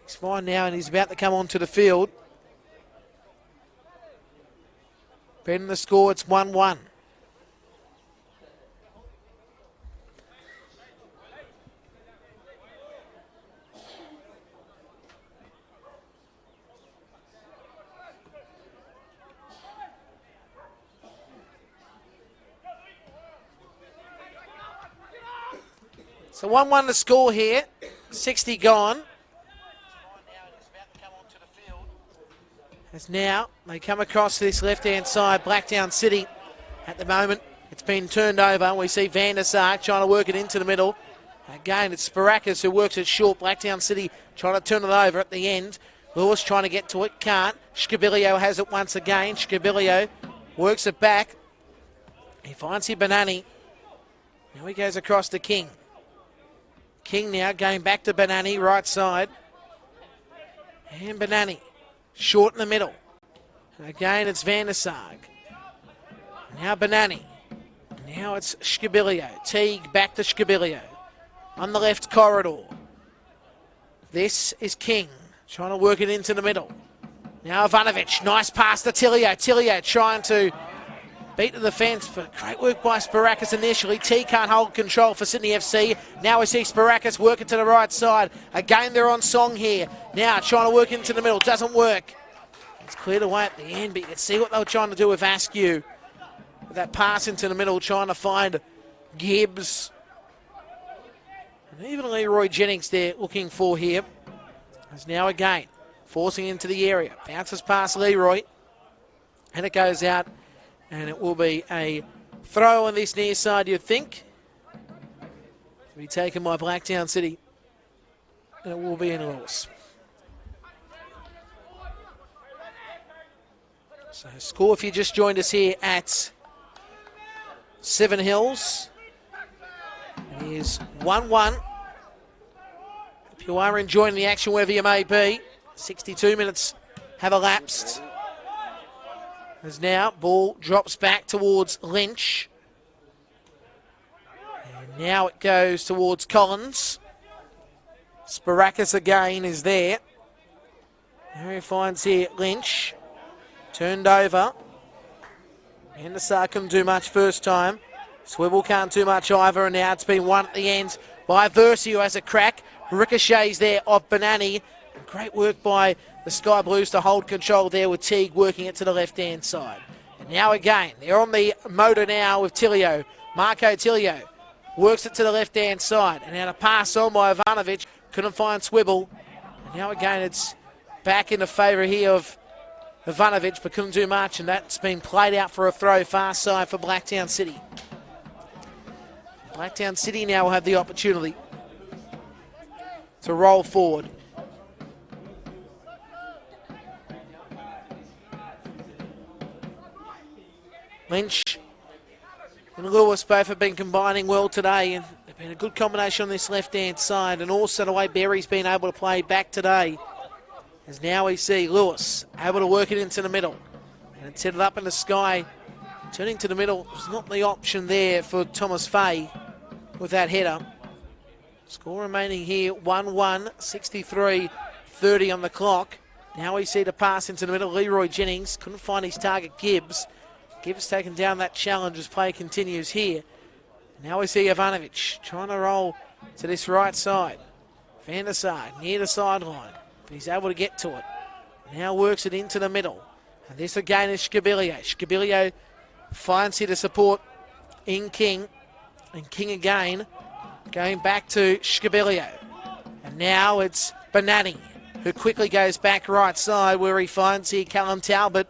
He's fine now and he's about to come onto the field. Bending the score, it's 1-1. So 1-1 to score here. 60 gone. As now they come across this left-hand side, Blacktown City. At the moment, it's been turned over. We see Van der Sark trying to work it into the middle. Again, it's Sparakis who works it short. Blacktown City trying to turn it over at the end. Lewis trying to get to it, can't. Scobilio has it once again. Scobilio works it back. He finds here Banani. Now he goes across to King. King now going back to Banani, right side. And Banani, short in the middle. And again, it's Van der Sark. Now Banani. Now it's Scobilio. Teague back to Scobilio. On the left corridor. This is King, trying to work it into the middle. Now Ivanovic, nice pass to Tilio. Tilio trying to beat to the fence, but great work by Sparakis initially. T can't hold control for Sydney FC. Now we see Sparakis working to the right side. Again, they're on song here. Now trying to work into the middle. Doesn't work. It's cleared away at the end, but you can see what they were trying to do with Askew. With that pass into the middle, trying to find Gibbs. And even Leroy Jennings there looking for here. As now again, forcing into the area. Bounces past Leroy. And it goes out. And it will be a throw on this near side, you'd think. To be taken by Blacktown City. And it will be in loss. So score if you just joined us here at Seven Hills. It is 1-1. If you are enjoying the action wherever you may be, 62 minutes have elapsed. As now, ball drops back towards Lynch. And now it goes towards Collins. Sparakis again is there. There he finds here Lynch. Turned over. Van der Sark couldn't do much first time. Swivel can't do much either, and now it's been won at the end by Versi, who has a crack. Ricochets there off Banani. Great work by the Sky Blues to hold control there with Teague working it to the left-hand side. And now again, they're on the motor now with Tilio. Marco Tilio works it to the left-hand side. And now to pass on by Ivanovic. Couldn't find Swibble. And now again, it's back in the favour here of Ivanovic, but couldn't do much. And that's been played out for a throw far side for Blacktown City. Blacktown City now will have the opportunity to roll forward. Lynch and Lewis both have been combining well today, and they've been a good combination on this left-hand side, and also the way Berry's been able to play back today. As now we see Lewis able to work it into the middle, and it's headed up in the sky. Turning to the middle was not the option there for Thomas Fay with that header. Score remaining here 1-1, 63-30 on the clock. Now we see the pass into the middle. Leroy Jennings couldn't find his target, Gibbs. Gibbs taking down that challenge as play continues here. Now we see Ivanovic trying to roll to this right side. Van der Sark near the sideline, but he's able to get to it. Now works it into the middle. And this again is Scobilio. Scobilio finds here to support in King. And King again going back to Scobilio. And now it's Banani, who quickly goes back right side where he finds here Callum Talbot.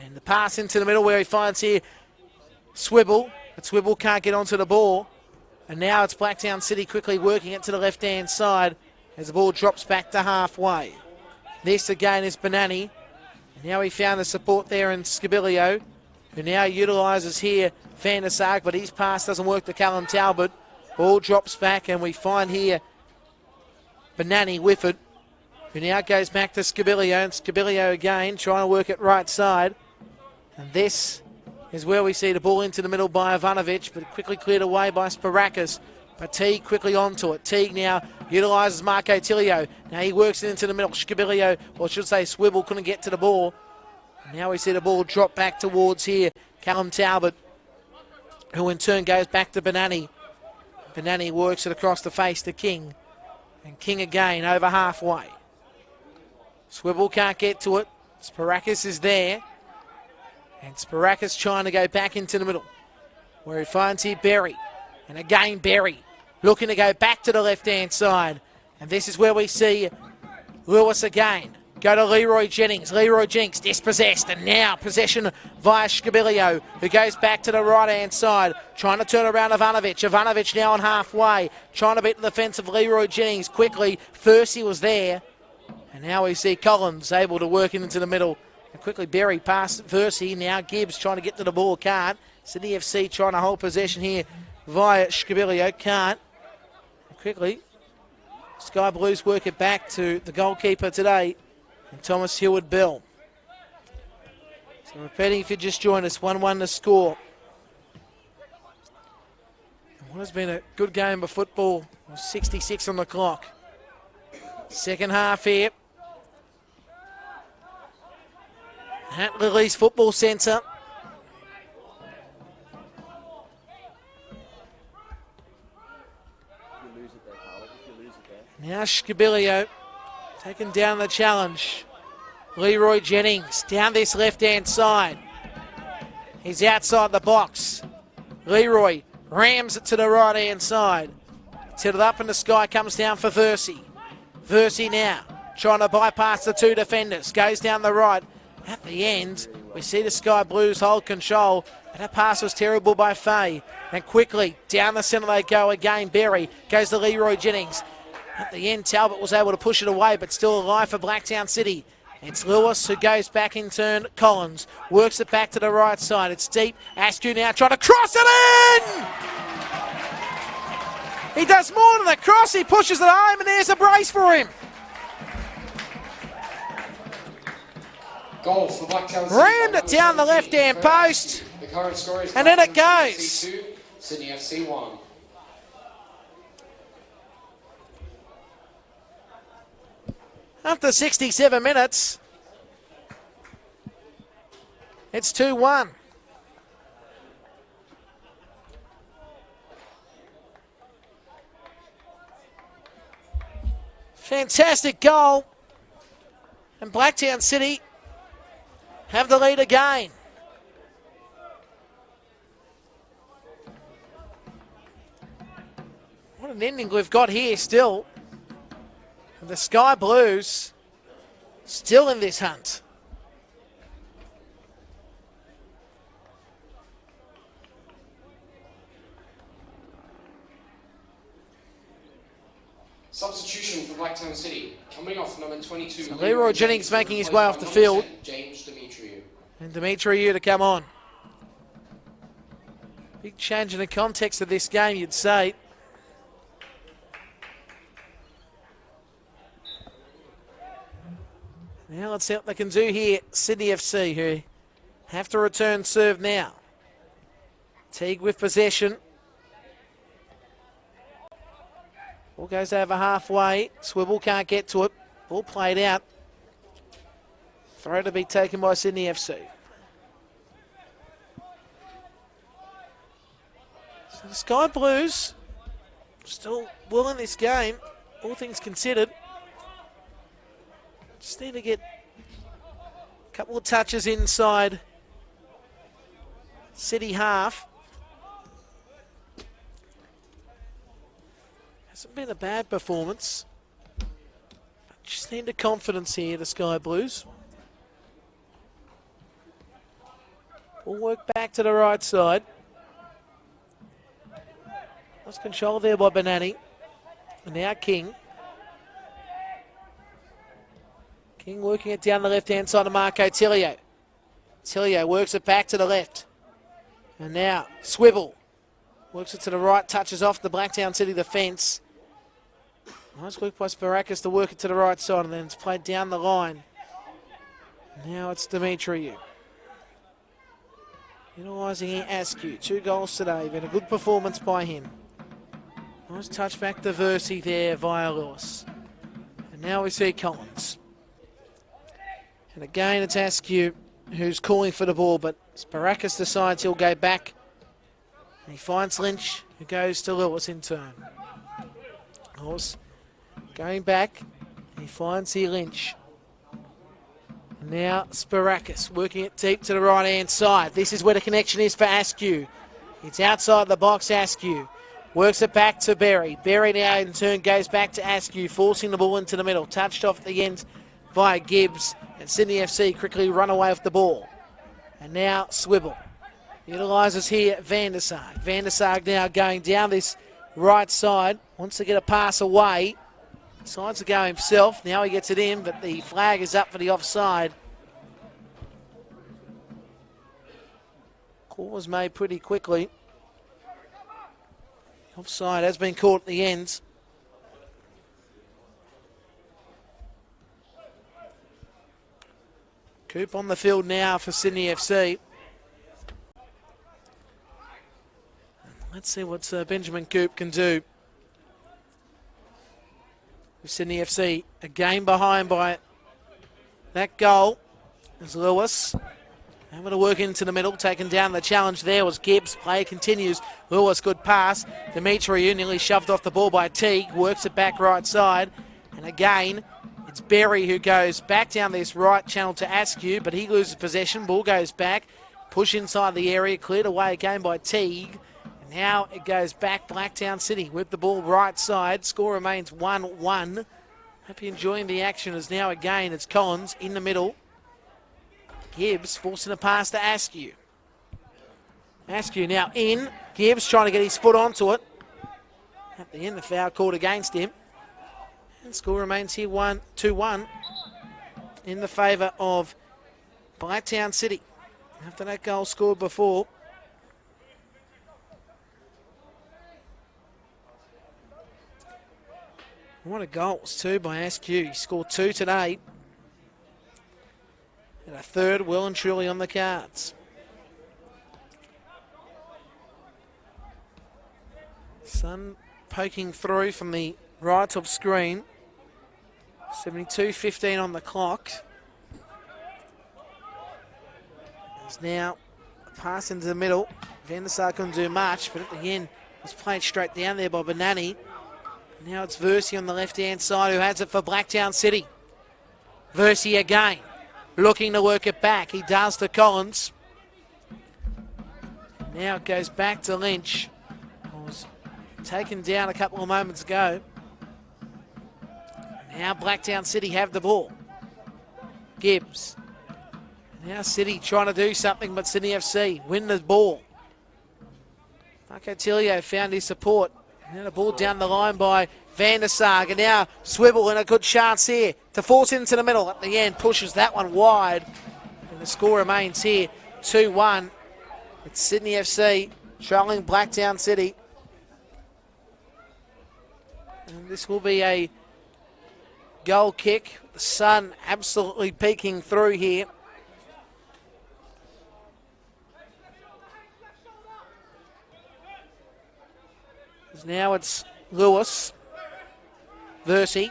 And the pass into the middle where he finds here Swibble. But Swibble can't get onto the ball. And now it's Blacktown City quickly working it to the left-hand side as the ball drops back to halfway. This again is Banani. And now he found the support there in Scobilio, who now utilises here Van der Sark, but his pass doesn't work to Callum Talbot. Ball drops back and we find here Banani with it, who now goes back to Scobilio, and Scobilio again trying to work it right side. And this is where we see the ball into the middle by Ivanovic, but quickly cleared away by Sparakis. But Teague quickly onto it. Teague now utilises Marco Tilio. Now he works it into the middle. Scabilio, or I should say Swivel, couldn't get to the ball. Now we see the ball drop back towards here. Callum Talbot, who in turn goes back to Benani. Benani works it across the face to King. And King again over halfway. Swivel can't get to it. Sparakis is there. And Sparakis trying to go back into the middle, where he finds here Berry. And again Berry looking to go back to the left-hand side. And this is where we see Lewis again. Go to Leroy Jennings. Leroy Jennings dispossessed. And now possession via Scabilio, who goes back to the right-hand side. Trying to turn around Ivanovic. Ivanovic now on halfway. Trying to beat the defence of Leroy Jennings quickly. Fursey was there. And now we see Collins able to work it into the middle. And quickly Berry past Fursey. Now Gibbs trying to get to the ball. Can't. Sydney FC trying to hold possession here via Scabilio. Can't. And quickly Sky Blues work it back to the goalkeeper today, and Thomas Heward-Bell. So repeating, if you just joined us, 1-1 to score. And what has been a good game of football, 66 on the clock. Second half here at Lily's Football Centre. Now Scabilio taking down the challenge. Leroy Jennings down this left-hand side. He's outside the box. Leroy rams it to the right-hand side. Set it up and the sky comes down for Versey. Versey now trying to bypass the two defenders. Goes down the right. At the end, we see the Sky Blues hold control. But that pass was terrible by Fay. And quickly down the centre they go again. Berry goes to Leroy Jennings. At the end, Talbot was able to push it away, but still alive for Blacktown City. It's Lewis who goes back in turn. Collins works it back to the right side. It's deep. Askew now trying to cross it in! He does more than the cross. He pushes it home, and there's a brace for him. Goal for Blacktown City. Rammed it down the left-hand post. The current score is and then it goes. FC 2, Sydney FC 1. After 67 minutes, it's 2-1. Fantastic goal. And Blacktown City have the lead again. What an ending we've got here still. The Sky Blues still in this hunt. Substitution for Blacktown City. Coming off number 22. So Leroy Jennings making his way off the field. James Demetriou. And Demetriou to come on. Big change in the context of this game, you'd say. Now let's see what they can do here. Sydney FC, who have to return serve now. Teague with possession. Ball goes over halfway. Swivel can't get to it. Ball played out. Throw to be taken by Sydney FC. So the Sky Blues still well in this game, all things considered. Just need to get a couple of touches inside City half. Hasn't been a bad performance. Just need the confidence here, the Sky Blues. We'll work back to the right side. Lost control there by Benani. And now King. King working it down the left-hand side of Marco Tilio. Tilio works it back to the left. And now Swivel works it to the right, touches off the Blacktown City defence. Nice work by Sparakis to work it to the right side, and then it's played down the line. Now it's Demetriou. Utilising here Askew. 2 goals today. Been a good performance by him. Nice touch back to Versey there via Lewis. And now we see Collins. And again, it's Askew who's calling for the ball, but Sparakis decides he'll go back. And he finds Lynch, who goes to Lewis in turn. Lewis going back. He finds here Lynch. And now Sparakis working it deep to the right-hand side. This is where the connection is for Askew. It's outside the box, Askew. Works it back to Berry. Berry now in turn goes back to Askew, forcing the ball into the middle. Touched off at the end by Gibbs. And Sydney FC quickly run away with the ball. And now Swibble. Utilises here Van der Sarg. Van der Sarg now going down this right side. Wants to get a pass away. Decides to go himself. Now he gets it in, but the flag is up for the offside. Call was made pretty quickly. Offside has been caught at the end. Coop on the field now for Sydney FC. Let's see what Benjamin Coop can do. With Sydney FC, a game behind by that goal is Lewis. Able to work into the middle, taking down the challenge there was Gibbs. Play continues. Lewis, good pass. Dimitri nearly shoved off the ball by Teague. Works it back right side. And again, it's Berry who goes back down this right channel to Askew, but he loses possession. Ball goes back. Push inside the area. Cleared away again by Teague. And now it goes back Blacktown City with the ball right side. Score remains 1-1. Hope you're enjoying the action as now again it's Collins in the middle. Gibbs forcing a pass to Askew. Askew now in. Gibbs trying to get his foot onto it. At the end, the foul called against him. And score remains here 2-1 in the favour of Blacktown City. After that goal scored before. What a goals too by Askew. He scored 2 today. And a third well and truly on the cards. Sun poking through from the right top screen. 72:15 on the clock. There's now a pass into the middle. Van der Sar couldn't do much, but at the end was played straight down there by Benani. Now it's Versey on the left-hand side who has it for Blacktown City. Versey again. Looking to work it back. He does to Collins. Now it goes back to Lynch. Was taken down a couple of moments ago. Now Blacktown City have the ball. Gibbs. Now City trying to do something, but Sydney FC win the ball. Marco Tilio found his support. Now the ball down the line by Van der Sarg. And now Swibble in a good chance here to force into the middle. At the end, pushes that one wide. And the score remains here 2-1. It's Sydney FC trailing Blacktown City. And this will be a goal kick. The sun absolutely peeking through here. Now it's Lewis. Versey.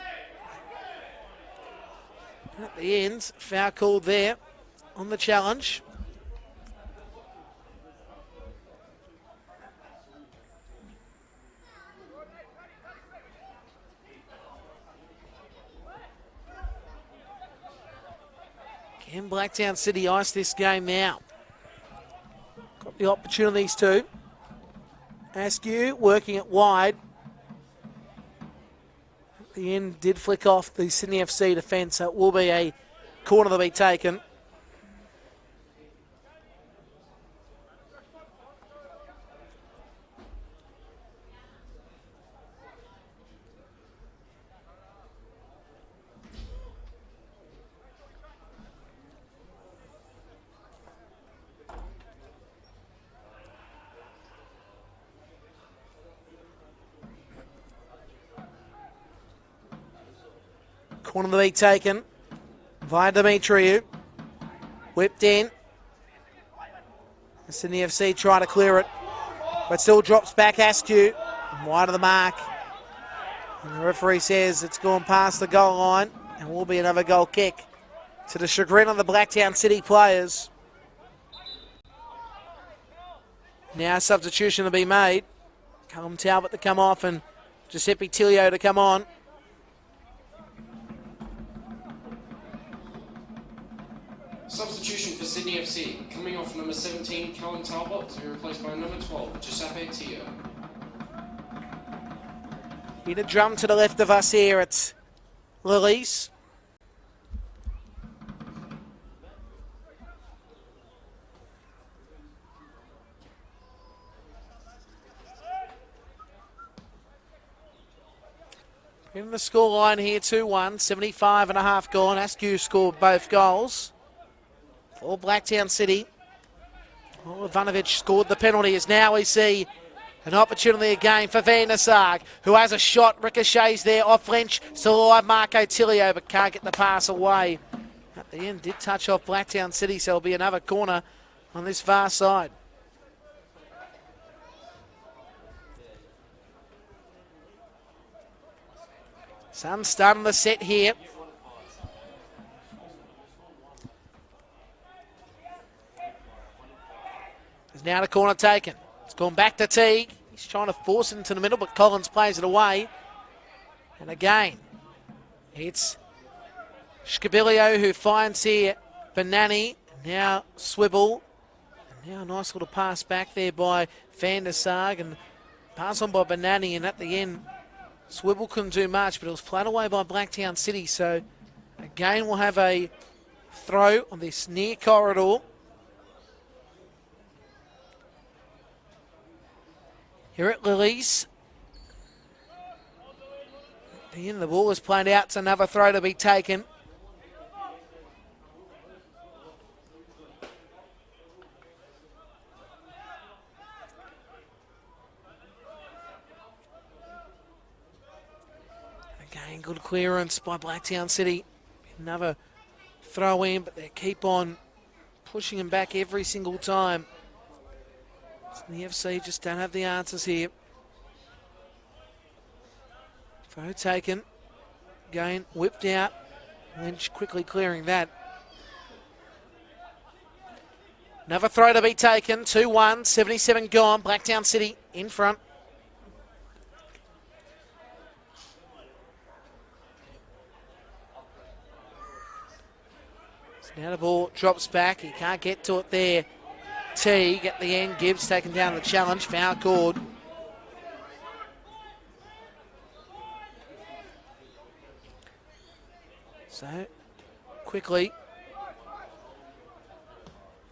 At the end, foul called there on the challenge. Can Blacktown City ice this game now? Got the opportunities too. Askew working it wide. At the end did flick off the Sydney FC defence, so it will be a corner to be taken. Corner to be taken via Demetriou. Whipped in. Sydney FC try to clear it, but still drops back Askew. wide of the mark. And the referee says it's gone past the goal line and will be another goal kick to the chagrin of the Blacktown City players. Now substitution to be made. Callum Talbot to come off and Giuseppe Tilio to come on. Substitution for Sydney FC. Coming off number 17, Callum Talbot, to be replaced by number 12, Giuseppe Tilio. Hit a drum to the left of us here. It's Lillies. In the scoreline here, 2-1, 75 and a half gone. Askew scored both goals for Blacktown City. Oh, Ivanovic scored the penalty as now we see an opportunity again for Van der Sarg, who has a shot, ricochets there off Lynch, still alive Marco Tilio, but can't get the pass away. At the end, did touch off Blacktown City, so it'll be another corner on this far side. Sun starting the set here. There's now the corner taken. It's gone back to Teague. He's trying to force it into the middle, but Collins plays it away. And again, it's Scabilio who finds here Benani. Now Swibble. And now a nice little pass back there by Van der Sarg. And pass on by Benani. And at the end, Swibble couldn't do much, but it was played away by Blacktown City. So again, we'll have a throw on this near corridor. Here at Lillies. And the ball is played out. It's another throw to be taken. Again, good clearance by Blacktown City. Another throw in, but they keep on pushing him back every single time. The FC just don't have the answers here. Throw taken. Again, whipped out. Lynch quickly clearing that. Another throw to be taken. 2-1, 77 gone. Blacktown City in front. So now the ball drops back. He can't get to it there. Teague at the end. Gibbs taken down the challenge. Foul called. So, quickly.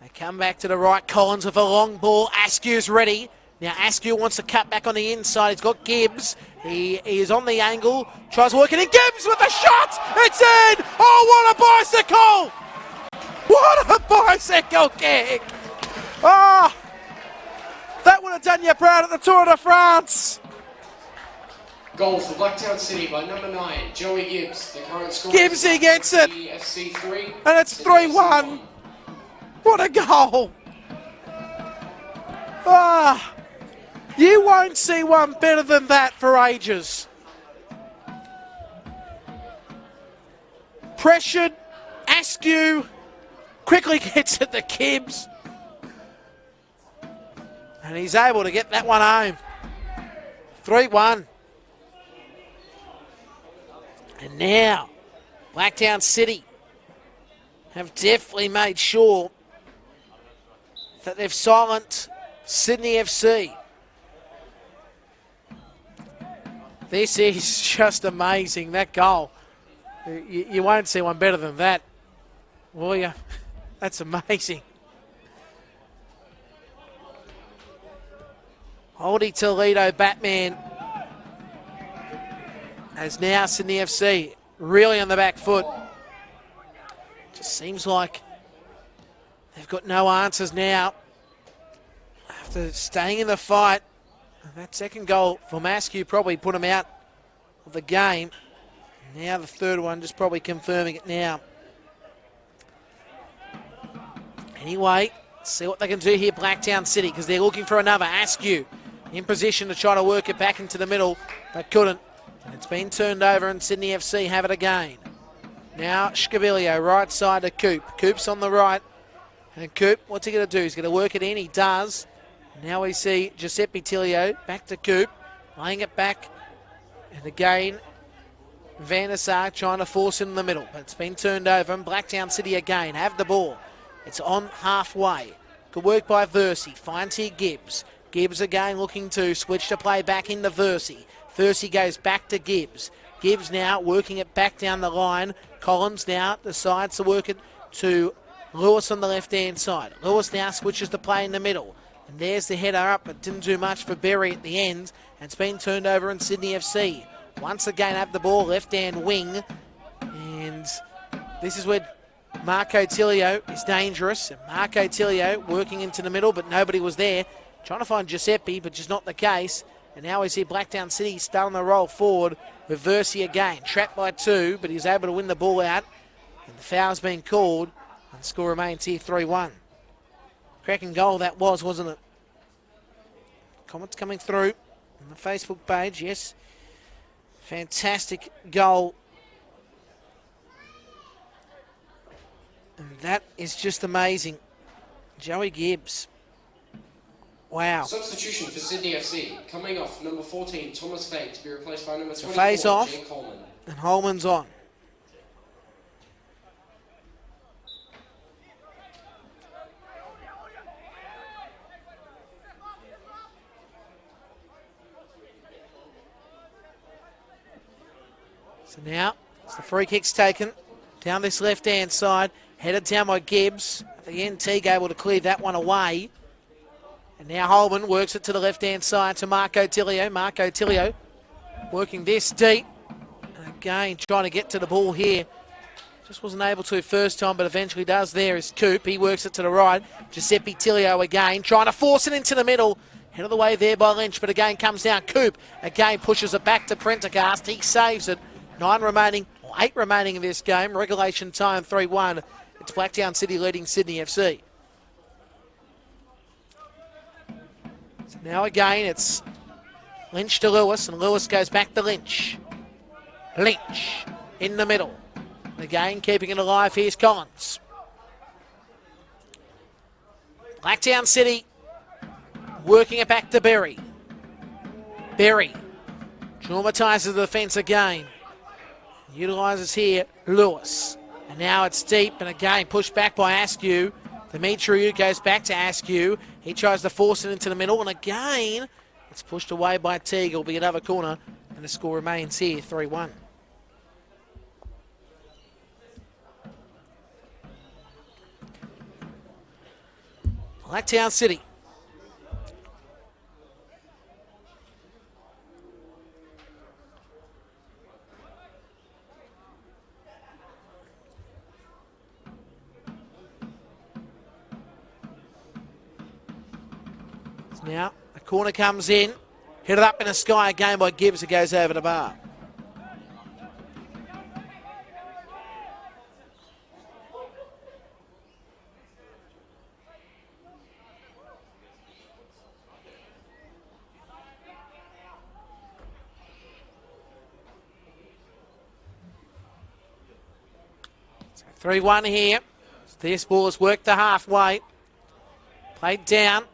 They come back to the right. Collins with a long ball. Askew's ready. Now Askew wants to cut back on the inside. He's got Gibbs. He is on the angle. Tries working in. Gibbs with the shot. It's in. Oh, what a bicycle. What a bicycle kick. Oh, that would have done you proud at the Tour de France. Goal for Blacktown City by number 9, Joey Gibbs. The current score. Gibbsy gets it. FC 3. And it's 3-1. What a goal. Ah, you won't see one better than that for ages. Pressured. Askew quickly gets it to Gibbs. And he's able to get that one home. 3-1. And now, Blacktown City have definitely made sure that they've silenced Sydney FC. This is just amazing, that goal. You won't see one better than that, will you? That's amazing. Holdy Toledo Batman as now Sydney FC really on the back foot. Just seems like they've got no answers now after staying in the fight. That second goal from Askew probably put him out of the game. Now the third one just probably confirming it now. Anyway, see what they can do here, Blacktown City, because they're looking for another. Askew in position to try to work it back into the middle, but couldn't. And it's been turned over and Sydney FC have it again. Now Scabilio, right side to Coop. Coop's on the right. And Coop, what's he going to do? He's going to work it in. He does. Now we see Giuseppe Tilio back to Coop, laying it back. And again, Van der Sar trying to force it in the middle. But it's been turned over. And Blacktown City again have the ball. It's on halfway. Good work by Versey. Finds here Gibbs. Gibbs again looking to switch to play back into Versey. Versey goes back to Gibbs. Gibbs now working it back down the line. Collins now decides to work it to Lewis on the left-hand side. Lewis now switches to play in the middle. And there's the header up, but didn't do much for Berry at the end. And it's been turned over in Sydney FC. Once again have the ball, left-hand wing. And this is where Marco Tilio is dangerous. And Marco Tilio working into the middle, but nobody was there. Trying to find Giuseppe, but just not the case. And now we see Blacktown City starting the roll forward with Versey again. Trapped by 2, but he's able to win the ball out. And the foul's been called. And the score remains here 3-1. Cracking goal that was, wasn't it? Comments coming through on the Facebook page, yes. Fantastic goal. And that is just amazing. Joey Gibbs. Wow. Substitution for Sydney FC. Coming off, number 14, Thomas Fay, to be replaced by number 24, Fay's off, Jake Coleman. And Holman's on. So now, as the free kick's taken, down this left-hand side, headed down by Gibbs. At the end, Teague able to clear that one away. And now Holman works it to the left-hand side to Marco Tilio. Marco Tilio working this deep. And again, trying to get to the ball here. Just wasn't able to first time, but eventually does. There is Coop. He works it to the right. Giuseppe Tilio again, trying to force it into the middle. Head of the way there by Lynch, but again comes down. Coop again pushes it back to Prendergast. He saves it. 8 remaining in this game. Regulation time 3-1. It's Blacktown City leading Sydney FC. So now again it's Lynch to Lewis, and Lewis goes back to Lynch. Lynch in the middle. Again keeping it alive, here's Collins. Blacktown City working it back to Berry. Berry traumatises the defence again. Utilises here Lewis. And now it's deep, and again pushed back by Askew. Dimitriou goes back to Askew. He tries to force it into the middle, and again it's pushed away by Teague. It'll be another corner, and the score remains here 3-1. Blacktown City. Now, the corner comes in. Hit it up in the sky again by Gibbs, who goes over the bar. So 3-1 here. This ball has worked to halfway. Played down.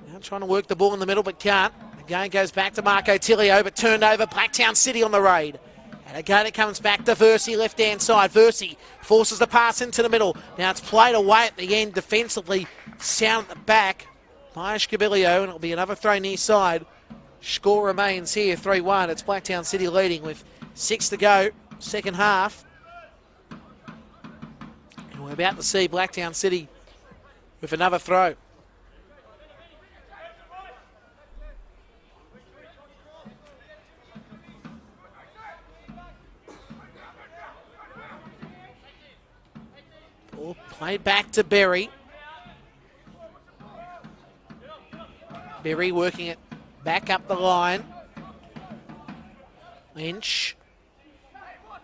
Now trying to work the ball in the middle, but can't. Again goes back to Marco Tilio, but turned over. Blacktown City on the raid. And again it comes back to Versey, left-hand side. Versey forces the pass into the middle. Now it's played away at the end defensively. Sound at the back by Scabilio, and it'll be another throw near side. Score remains here 3-1. It's Blacktown City leading with 6 to go, second half. And we're about to see Blacktown City with another throw. Ball played back to Berry. Berry working it back up the line. Lynch.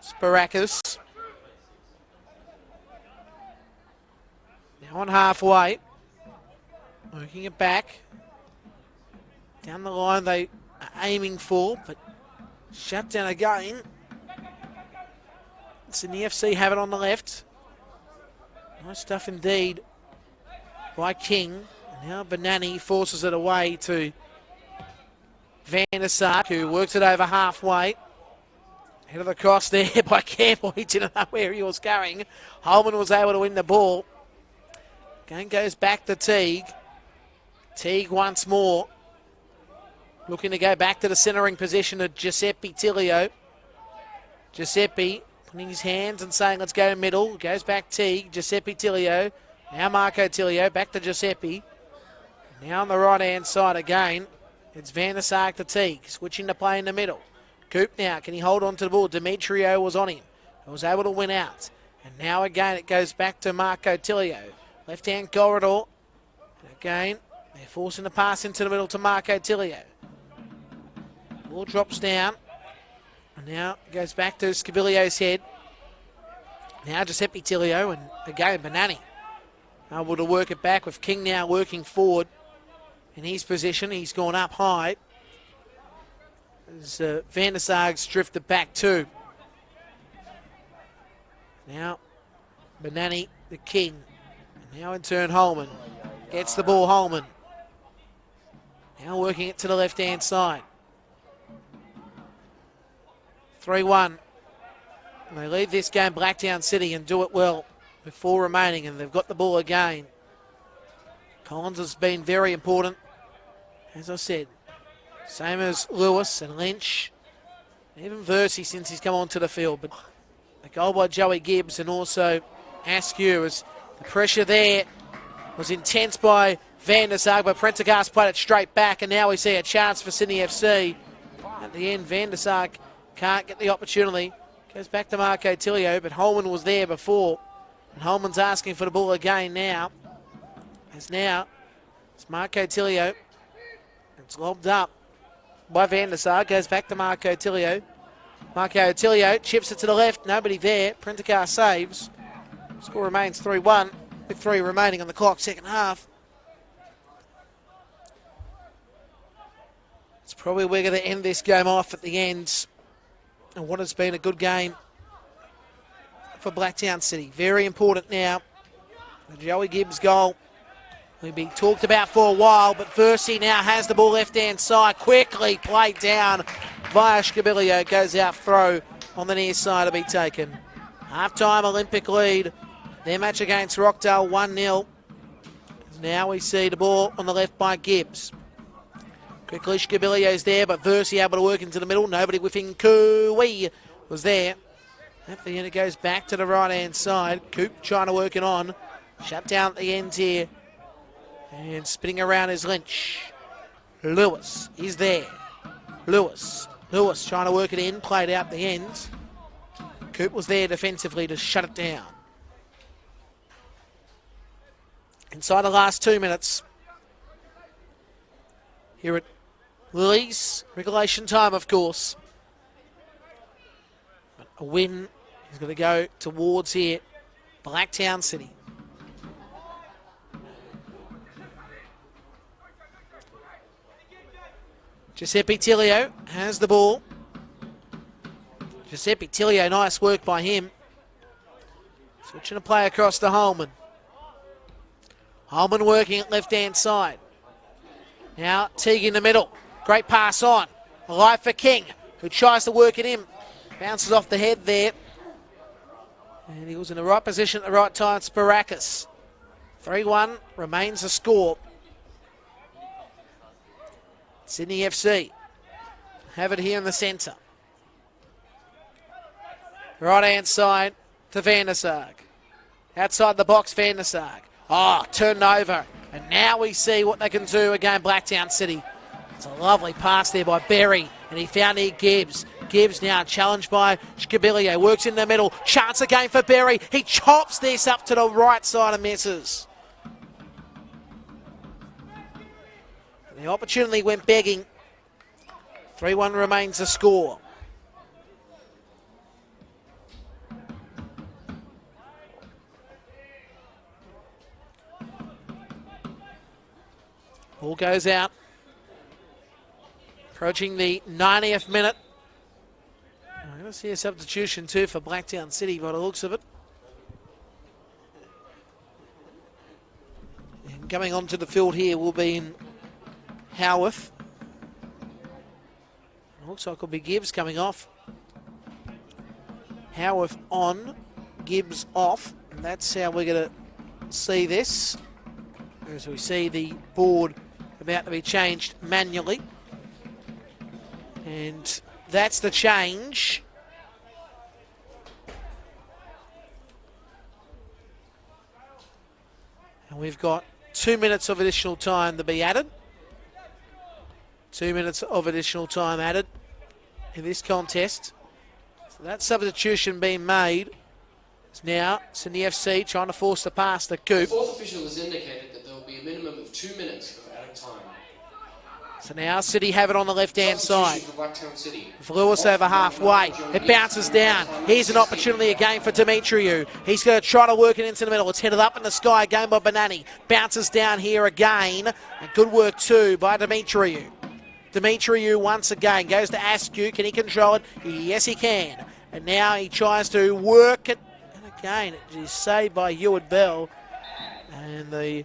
Sparakis. Now on halfway. Working it back. Down the line they are aiming for, but shut down again. Sydney FC have it on the left. Nice stuff indeed by King. Now Benani forces it away to Van der Sark, who works it over halfway. Head of the cross there by Campbell. He didn't know where he was going. Holman was able to win the ball. Game goes back to Teague. Teague once more. Looking to go back to the centering position of Giuseppe Tilio. Giuseppe putting his hands and saying, let's go middle. Goes back Teague. Giuseppe Tilio. Now Marco Tilio. Back to Giuseppe. Now on the right-hand side again. It's Van der Sark to Teague. Switching to play in the middle. Coop now. Can he hold on to the ball? Demetrio was on him. He was able to win out. And now again it goes back to Marco Tilio. Left-hand corridor. And again, they're forcing the pass into the middle to Marco Tilio. Ball drops down. And now it goes back to Scabilio's head. Now Giuseppe Tilio and again Benani able to work it back with King now working forward in his position. He's gone up high. As Van der Sarg's drifted back too. Now Benani the King. And now in turn Holman. Gets the ball Holman. Now working it to the left hand side. 3-1. And they lead this game Blacktown City and do it well with 4 remaining, and they've got the ball again. Collins has been very important, as I said. Same as Lewis and Lynch. Even Versey since he's come onto the field. But a goal by Joey Gibbs and also Askew, as the pressure there was intense by Van der Sark, but Prendergast played it straight back, and now we see a chance for Sydney FC. At the end, Van der Sark can't get the opportunity. Goes back to Marco Tilio, but Holman was there before. And Holman's asking for the ball again now. As now, it's Marco Tilio. It's lobbed up by Van der Sark. Goes back to Marco Tilio. Marco Tilio chips it to the left. Nobody there. Prendergast saves. Score remains 3-1 with 3 remaining on the clock, second half. It's probably we're going to end this game off at the end. And what has been a good game for Blacktown City. Very important now. The Joey Gibbs goal will be talked about for a while, but Versey now has the ball left-hand side. Quickly played down via Scabilio. Goes out throw on the near side to be taken. Half-time Olympic lead. Their match against Rockdale 1-0. Now we see the ball on the left by Gibbs. Quickly Scabilio's there, but Versey able to work into the middle. Nobody whiffing. Cooey was there. At the end it goes back to the right-hand side. Coop trying to work it on. Shut down at the end here. And spinning around is Lynch. Lewis is there. Lewis trying to work it in. Played out the end. Coop was there defensively to shut it down. Inside the last 2 minutes. Here at Lily's. Regulation time, of course. But a win is going to go towards here Blacktown City. Giuseppe Tilio has the ball. Giuseppe Tilio, nice work by him. Switching to play across to Holman. Holman working at left-hand side. Now Teague in the middle. Great pass on. Alive for King, who tries to work it in. Bounces off the head there. And he was in the right position at the right time. Sparakis. 3-1 remains the score. Sydney FC have it here in the centre. Right-hand side to Van der Sark. Outside the box, Van der Sark. Oh, turned over. And now we see what they can do again, Blacktown City. It's a lovely pass there by Berry. And he found here Gibbs. Gibbs now challenged by Scabilio. Works in the middle. Chance again for Berry. He chops this up to the right side and misses. The opportunity went begging. 3-1 remains the score. Ball goes out. Approaching the 90th minute. I'm going to see a substitution too for Blacktown City by the looks of it. And coming onto the field here will be in Howarth. Looks like it'll be Gibbs coming off. Howarth on, Gibbs off. And that's how we're going to see this. As we see the board about to be changed manually. And that's the change. And we've got 2 minutes of additional time to be added. 2 minutes of additional time added in this contest. So that substitution being made is now Sydney FC trying to force the pass to Coop. The fourth official has indicated that there will be a minimum of 2 minutes of added time. So now City have it on the left-hand side. For Blacktown City. With Lewis over halfway. It bounces down. Here's an opportunity again for Demetriou. He's going to try to work it into the middle. It's headed up in the sky again by Banani. Bounces down here again. And good work too by Demetriou. Demetriou once again goes to Askew. Can he control it? Yes, he can. And now he tries to work it. And again, it is saved by Heward Bell. And the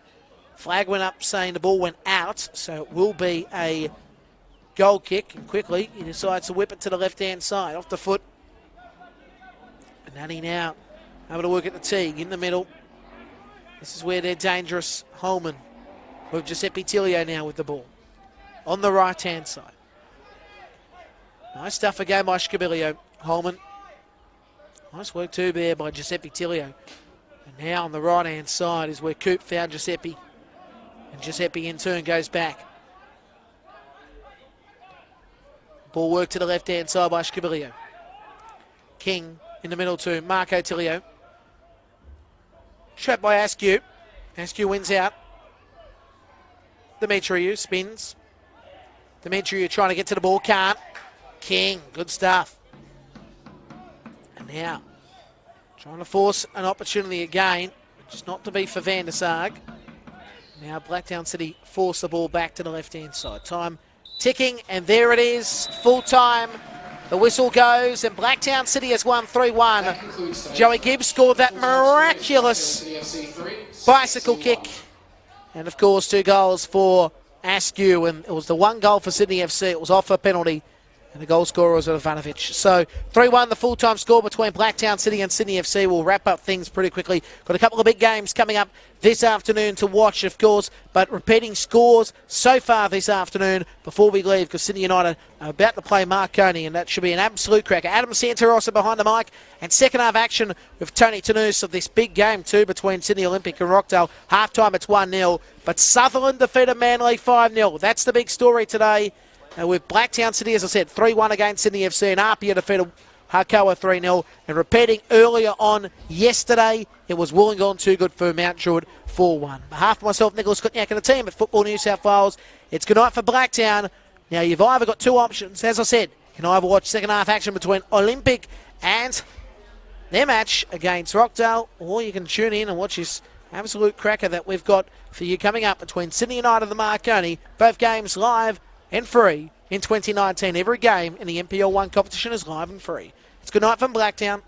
flag went up saying the ball went out, so it will be a goal kick. And quickly, he decides to whip it to the left-hand side, off the foot. And Nanny now able to work at the tee in the middle. This is where they're dangerous. Holman with Giuseppe Tilio now with the ball on the right-hand side. Nice stuff again by Scabilio. Holman. Nice work too there by Giuseppe Tilio. And now on the right-hand side is where Coop found Giuseppe. And Giuseppe in turn goes back. Ball work to the left-hand side by Scabilio. King in the middle to Marco Tilio. Trapped by Askew. Askew wins out. Demetriou spins. Demetriou trying to get to the ball. Can't. King. Good stuff. And now trying to force an opportunity again. Just not to be for Van der Sarg. Now Blacktown City force the ball back to the left-hand side. Time ticking, and there it is. Full time. The whistle goes, and Blacktown City has won 3-1. Joey Gibbs scored that miraculous bicycle kick. And, of course, 2 goals for Askew. And it was the 1 goal for Sydney FC. It was off a penalty. And the goal scorer was Ivanovic. So 3-1, the full-time score between Blacktown City and Sydney FC. We'll wrap up things pretty quickly. Got a couple of big games coming up this afternoon to watch, of course. But repeating scores so far this afternoon before we leave, because Sydney United are about to play Marconi, and that should be an absolute cracker. Adam Santarossa behind the mic. And second half action with Tony Tanous of this big game too between Sydney Olympic and Rockdale. Half-time it's 1-0. But Sutherland defeated Manly 5-0. That's the big story today. With Blacktown City, as I said, 3-1 against Sydney FC, and Apia defeated Harkoa 3-0. And repeating earlier on yesterday, it was Wollongong too good for Mount Druitt 4-1. On behalf of myself, Nicholas Kutniak, and the team at Football New South Wales, it's good night for Blacktown. Now, you've either got 2 options. As I said, you can either watch second half action between Olympic and their match against Rockdale, or you can tune in and watch this absolute cracker that we've got for you coming up between Sydney United and the Marconi. Both games live and free in 2019. Every game in the NPL 1 competition is live and free. It's good night from Blacktown.